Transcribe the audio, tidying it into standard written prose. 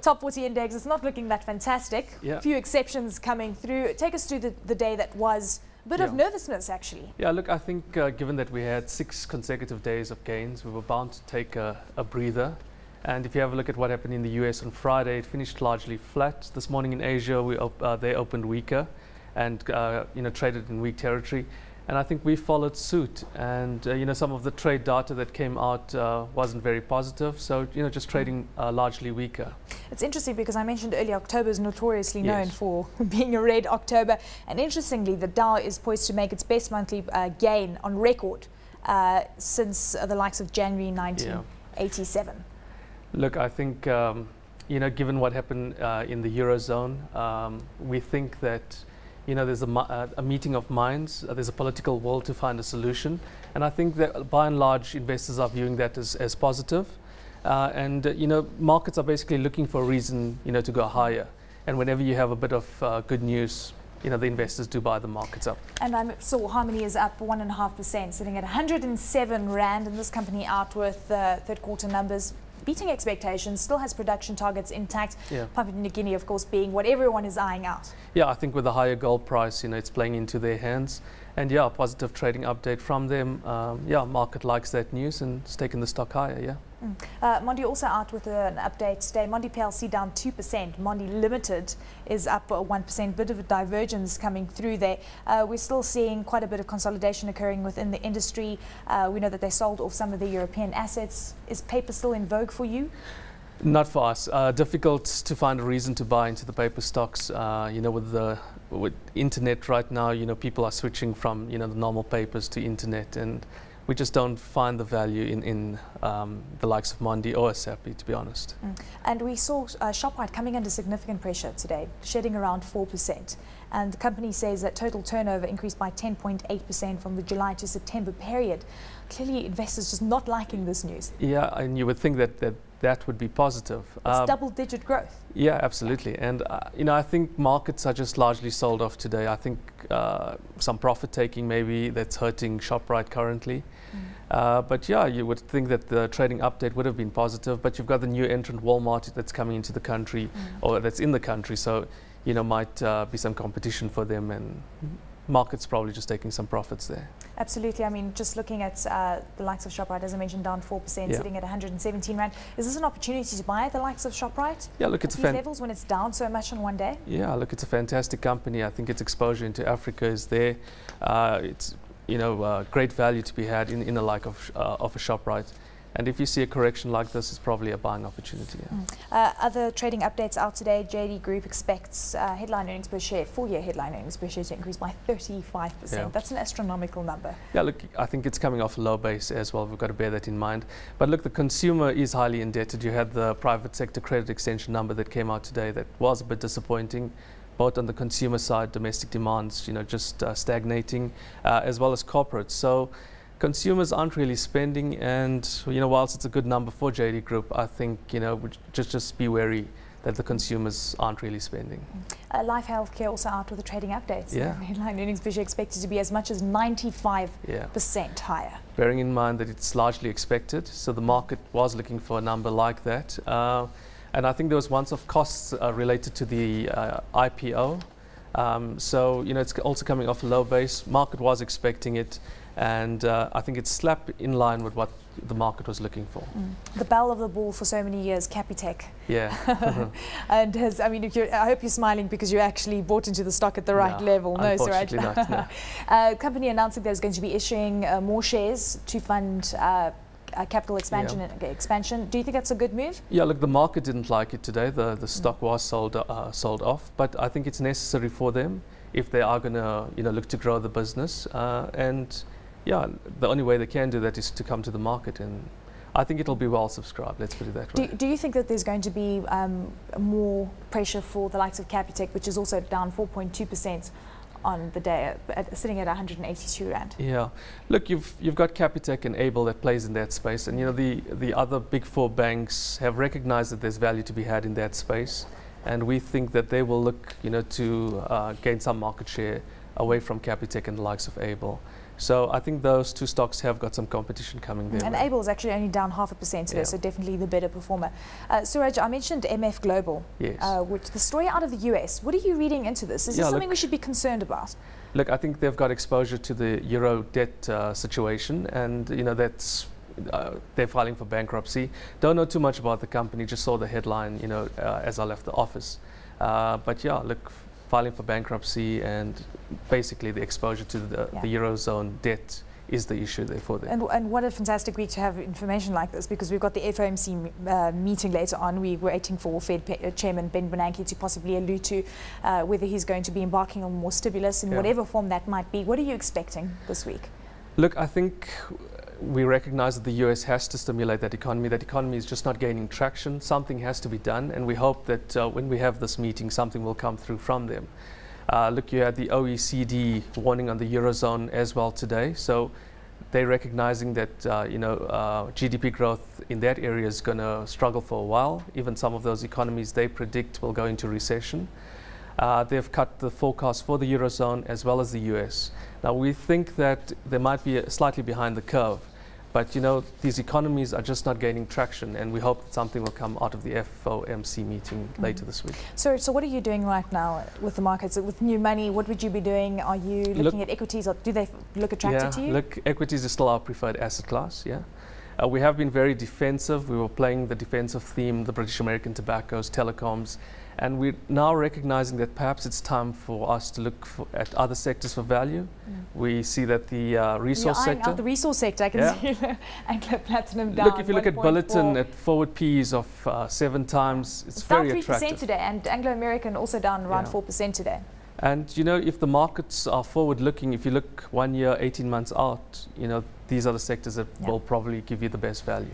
Top 40 index is not looking that fantastic. A few exceptions coming through. Take us through the day that was. A bit of nervousness, actually. Yeah, look, I think given that we had 6 consecutive days of gains, we were bound to take a breather. And if you have a look at what happened in the US on Friday, it finished largely flat. This morning in Asia, they opened weaker and traded in weak territory. And I think we followed suit. And some of the trade data that came out wasn't very positive. So just trading largely weaker. It's interesting because I mentioned earlier October is notoriously known for being a red October. And interestingly, the Dow is poised to make its best monthly gain on record since the likes of January 1987. Look, I think, given what happened in the Eurozone, we think that there's a meeting of minds, there's a political will to find a solution. And I think that by and large, investors are viewing that as positive. Markets are basically looking for a reason, to go higher. And whenever you have a bit of good news, the investors do buy the markets up. And I saw Harmony is up 1.5%, sitting at 107 Rand, and this company out with third quarter numbers beating expectations, still has production targets intact. Papua New Guinea, of course, being what everyone is eyeing out. Yeah, I think with the higher gold price, it's playing into their hands. And a positive trading update from them. Market likes that news and it's taken the stock higher, Mondi also out with an update today. Mondi PLC down 2%. Mondi Limited is up 1%. Bit of a divergence coming through there. We're still seeing quite a bit of consolidation occurring within the industry. We know that they sold off some of the European assets. Is paper still in vogue for you? Not for us. Difficult to find a reason to buy into the paper stocks. With internet right now, people are switching from the normal papers to internet, and we just don't find the value in the likes of Mondi or Asapi, to be honest. And we saw Shoprite coming under significant pressure today, shedding around 4%. And the company says that total turnover increased by 10.8% from the July to September period. Clearly, investors just not liking this news. Yeah, and you would think that would be positive. It's double-digit growth. Yeah, absolutely. And, I think markets are just largely sold off today. I think some profit-taking maybe that's hurting Shoprite currently. But you would think that the trading update would have been positive, but you've got the new entrant Walmart that's coming into the country, or that's in the country, so, might be some competition for them, and market's probably just taking some profits there. Absolutely. I mean, just looking at the likes of Shoprite, as I mentioned, down 4%, sitting at 117 Rand. Is this an opportunity to buy the likes of Shoprite? Yeah, look, it's at these levels when it's down so much on one day? Yeah, look, it's a fantastic company. I think its exposure into Africa is there. It's great value to be had in the like of a Shoprite. And if you see a correction like this, it's probably a buying opportunity. Other trading updates out today. JD Group expects headline earnings per share, full-year headline earnings per share to increase by 35%. That's an astronomical number. Yeah, look, I think it's coming off a low base as well. We've got to bear that in mind. But look, the consumer is highly indebted. You had the private sector credit extension number that came out today that was a bit disappointing, both on the consumer side, domestic demands, just stagnating, as well as corporates. So consumers aren't really spending, and whilst it's a good number for JD Group, I think just be wary that the consumers aren't really spending. Life Healthcare also out with the trading updates. Headline earnings per share expected to be as much as 95% higher. Bearing in mind that it's largely expected, so the market was looking for a number like that, and I think there was once-off costs related to the IPO. So it's also coming off a low base. Market was expecting it. And I think it's slapped in line with what the market was looking for. The belle of the ball for so many years, Capitec. Yeah. And I hope you're smiling because you actually bought into the stock at the right level. No, Suraj. No. Company announcing there's going to be issuing more shares to fund capital expansion. Do you think that's a good move? Yeah, look, the market didn't like it today. The stock was sold off, but I think it's necessary for them if they are going to look to grow the business. The only way they can do that is to come to the market, and I think it'll be well subscribed, let's put it that way. Do you think that there's going to be more pressure for the likes of Capitec, which is also down 4.2% on the day, sitting at 182 Rand? Yeah, look, you've got Capitec and Able that plays in that space, and the other big 4 banks have recognized that there's value to be had in that space, and we think that they will look to gain some market share away from Capitec and the likes of Able. So I think those two stocks have got some competition coming there. And Able is actually only down 0.5% today, so definitely the better performer. Suraj, I mentioned MF Global, which the story out of the US. What are you reading into this? Is this something we should be concerned about? Look, I think they've got exposure to the euro debt situation, and that's they're filing for bankruptcy. Don't know too much about the company. Just saw the headline, as I left the office. But yeah, look, filing for bankruptcy and basically the exposure to the eurozone debt is the issue there for them. And what a fantastic week to have information like this, because we've got the FOMC meeting later on. We're waiting for Fed Chairman Ben Bernanke to possibly allude to whether he's going to be embarking on more stimulus in whatever form that might be. What are you expecting this week? Look, I think we recognize that the US has to stimulate that economy. That economy is just not gaining traction. Something has to be done, and we hope that when we have this meeting, something will come through from them. Look, you had the OECD warning on the Eurozone as well today. So they're recognizing that, GDP growth in that area is going to struggle for a while. Even some of those economies they predict will go into recession. They've cut the forecast for the Eurozone as well as the US. Now, we think that they might be slightly behind the curve. But, these economies are just not gaining traction, and we hope that something will come out of the FOMC meeting later this week. So what are you doing right now with the markets? With new money, what would you be doing? Are you looking at equities, or do they look attractive to you? Look, equities is still our preferred asset class, we have been very defensive. We were playing the defensive theme, the British American tobaccos, telecoms, and we're now recognizing that perhaps it's time for us to look at other sectors for value. We see that the resource sector... Out the resource sector, I can see Anglo Platinum down. Look, if you look at Bulletin at forward Ps of 7 times, it's very attractive. Down 3% today, and Anglo American also down around 4% today. And, if the markets are forward-looking, if you look 1 year, 18 months out, these are the sectors that will probably give you the best value.